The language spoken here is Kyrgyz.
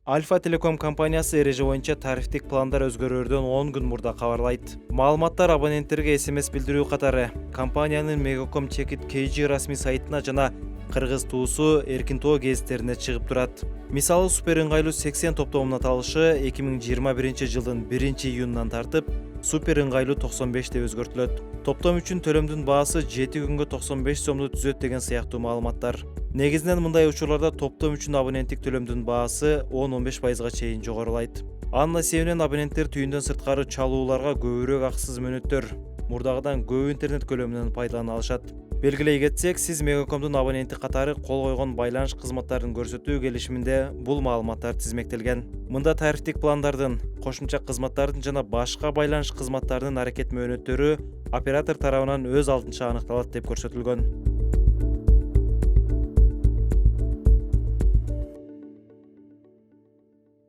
Альфа Телеком компаниясы эреже боюнча тарифтик пландар өзгөрүүрдөн 10 күн мурда кабарлайт. Маалыматтар абоненттерге СМС билдирүү катары компаниянын Мегаком Чекит KG расмий сайтына жана Кыргыз туусу Эркинтоо гезиттерине чыгып турат. Мисалы супер ыңгайлуу 80 топтомунун аталышы 2021 жылдын 1-июнунан тартып супер ыңгайлуу 95 деп өзгөртүлөт. Топтом үчүн төлөмдүн баасы 7 күнгө 95 сомду түзөт деген сыяктуу маалыматтар. Негизинен мындай учурларда топтом үчүн абоненттик төлөмдүн баасы 10-15% чейин жогорулайт. Анын эсебинен абоненттер түйүндөн сырткары чалууларга көбүрөөк акысыз мөөнөттөр, мурдагыдан көп интернет көлөмүнөн пайдалана алышат. Белгилей кетсек, сиз Мегакомдун абоненти катары кол койгон байланыш кызматтарын көрсөтүү келишиминде бул маалыматтар тизмектелген. Мында тарифтик пландардын, кошумча кызматтардын жана башка байланыш кызматтарынын аракет мөөнөттөрү оператор тарабынан өз алдынча аныкталат деп көрсөтүлгөн.